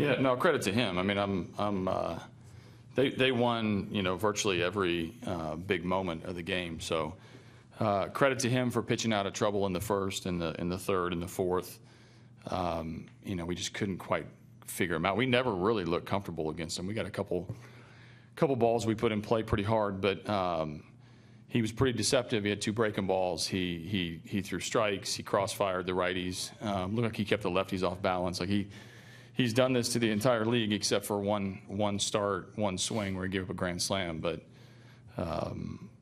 Yeah, no, credit to him. I mean, they won, virtually every big moment of the game. So credit to him for pitching out of trouble in the first, in the third, and the fourth. We just couldn't quite figure him out. We never really looked comfortable against him. We got a couple balls we put in play pretty hard, but he was pretty deceptive. He had 2 breaking balls. He threw strikes. He crossfired the righties. Looked like he kept the lefties off balance. Like he's done this to the entire league except for one start, one swing where he gave up a grand slam. But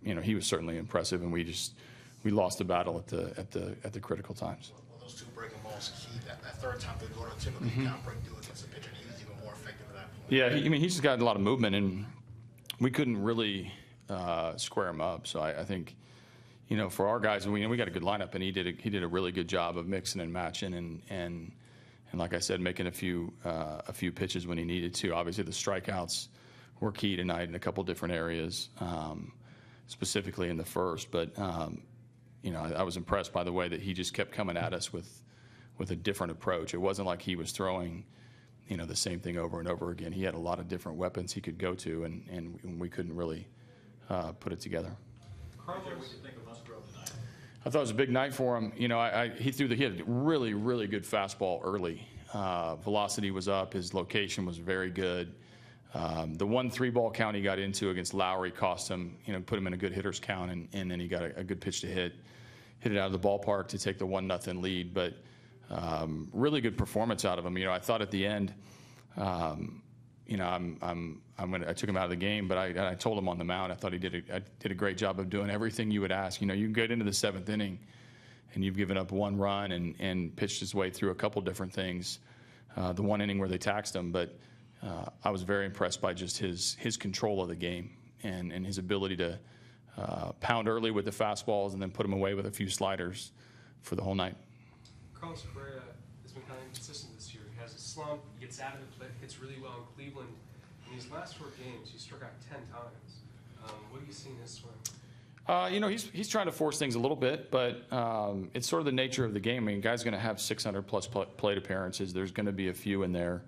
he was certainly impressive, and we lost the battle at the critical times. Well, those 2 breaking balls key. That third time they go to typically not break through against a pitcher. He was even more effective at that point. Yeah, he's just got a lot of movement, and we couldn't really square him up. So I think, for our guys, we got a good lineup, and he did a really good job of mixing and matching, and like I said, making a few pitches when he needed to. Obviously, the strikeouts were key tonight in a couple different areas, specifically in the first. But I was impressed by the way that he just kept coming at us with a different approach. It wasn't like he was throwing the same thing over and over again. He had a lot of different weapons he could go to, and we couldn't really put it together. Carlos, what did you think of Musgrove tonight? I thought it was a big night for him. He had a really, really good fastball early. Velocity was up. His location was very good. The 1 3-ball count he got into against Lowry cost him, put him in a good hitter's count, and then he got a good pitch to hit it out of the ballpark to take the 1-0 lead. But really good performance out of him. I thought at the end, I took him out of the game, but I told him on the mound, I thought he did a great job of doing everything you would ask. You get into the 7th inning, and you've given up 1 run and pitched his way through a couple different things. The 1 inning where they taxed him, but I was very impressed by just his control of the game and his ability to pound early with the fastballs and then put him away with a few sliders for the whole night. Carlos Correa has been kind of inconsistent this year. He has a slump, he gets out of it, hits really well in Cleveland. In these last 4 games, he struck out 10 times. What do you see in his swing? He's trying to force things a little bit, but it's sort of the nature of the game. I mean, guy's going to have 600-plus plate appearances. There's going to be a few in there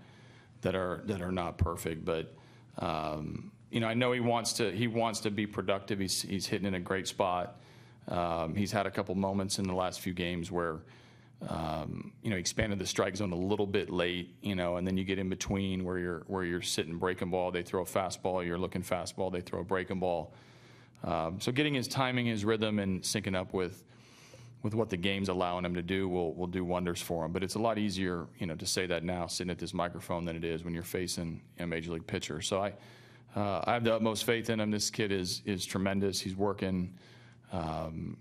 that are not perfect, but I know he wants to be productive. He's hitting in a great spot. He's had a couple moments in the last few games where he expanded the strike zone a little bit late, and then you get in between where you're sitting breaking ball. They throw a fastball. You're looking fastball. They throw a breaking ball. So getting his timing, his rhythm, and syncing up with what the game's allowing him to do will do wonders for him. But it's a lot easier, to say that now sitting at this microphone than it is when you're facing a major league pitcher. So I have the utmost faith in him. This kid is tremendous. He's working.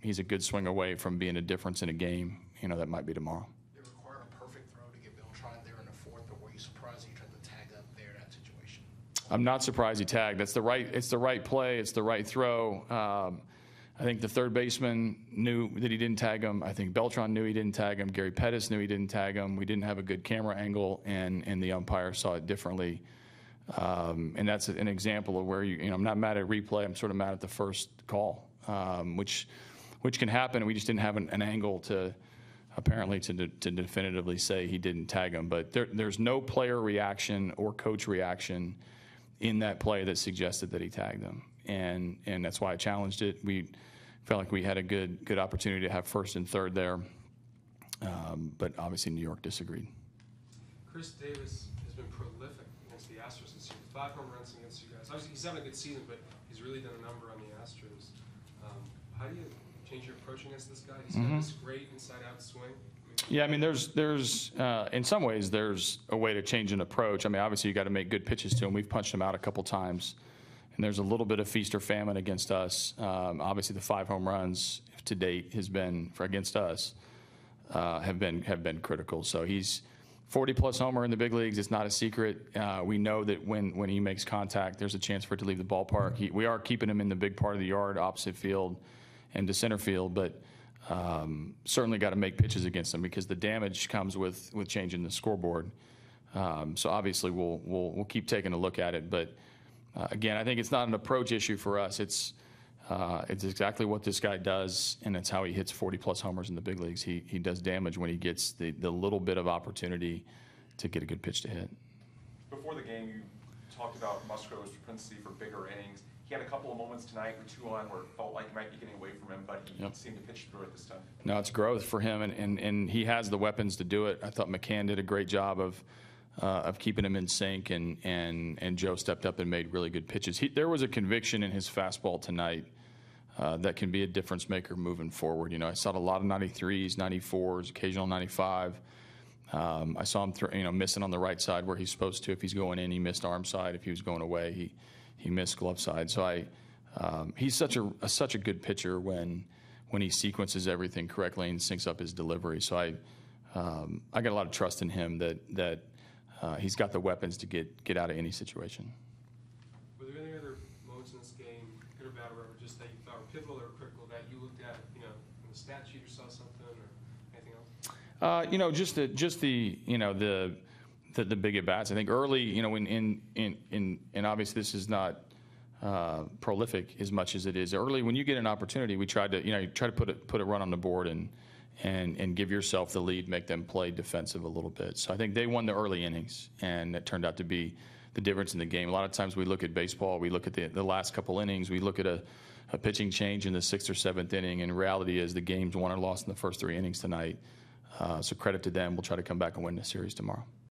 He's a good swing away from being a difference in a game. That might be tomorrow. It required a perfect throw to get Beltran there in the 4th, but were you surprised he tried to tag up there in that situation? I'm not surprised he tagged. It's the right play. It's the right throw. I think the third baseman knew that he didn't tag him. I think Beltran knew he didn't tag him. Gary Pettis knew he didn't tag him. We didn't have a good camera angle, and the umpire saw it differently. And that's an example of where I'm not mad at replay. I'm sort of mad at the first call, which can happen. We just didn't have an angle to definitively say he didn't tag him. But there's no player reaction or coach reaction in that play that suggested that he tagged him. And that's why I challenged it. We felt like we had a good opportunity to have first and third there. But obviously New York disagreed. Chris Davis has been prolific against the Astros this year. 5 home runs against you guys. Obviously he's having a good season, but he's really done a number on the Astros. How do you change your approach against this guy? He's got this great inside-out swing. Yeah, I mean, there's in some ways there's a way to change an approach. I mean, obviously you got to make good pitches to him. We've punched him out a couple times, and there's a little bit of feast or famine against us. Obviously, the 5 home runs to date against us have been critical. So he's 40-plus homer in the big leagues. It's not a secret. We know that when he makes contact, there's a chance for it to leave the ballpark. We are keeping him in the big part of the yard, opposite field, and to center field, but certainly got to make pitches against him because the damage comes with changing the scoreboard. So obviously we'll keep taking a look at it, but again, I think it's not an approach issue for us. It's exactly what this guy does, and it's how he hits 40-plus homers in the big leagues. He does damage when he gets the little bit of opportunity to get a good pitch to hit. Before the game, you talked about Musgrove's propensity for bigger innings. He had a couple of moments tonight with 2 on where it felt like you might be getting away from him, but he seemed to pitch through it this time. No, it's growth for him, and he has the weapons to do it. I thought McCann did a great job of keeping him in sync, and Joe stepped up and made really good pitches. There was a conviction in his fastball tonight that can be a difference maker moving forward. I saw a lot of 93s, 94s, occasional 95. I saw him missing on the right side where he's supposed to. If he's going in, he missed arm side. If he was going away, he missed glove side. So he's such a good pitcher when he sequences everything correctly and syncs up his delivery. So I got a lot of trust in him that he's got the weapons to get out of any situation. Were there any other moments in this game, good or bad or whatever, just that you thought were pivotal or critical that you looked at, in the stat sheet or saw something or anything else? The big at bats. I think early, and obviously this is not prolific as much as it is early. When you get an opportunity, we tried to put a run on the board and give yourself the lead, make them play defensive a little bit. So I think they won the early innings, and it turned out to be the difference in the game. A lot of times we look at baseball, we look at the last couple innings, we look at a pitching change in the 6th or 7th inning, and reality is the game's won or lost in the first 3 innings tonight. So credit to them. We'll try to come back and win this series tomorrow.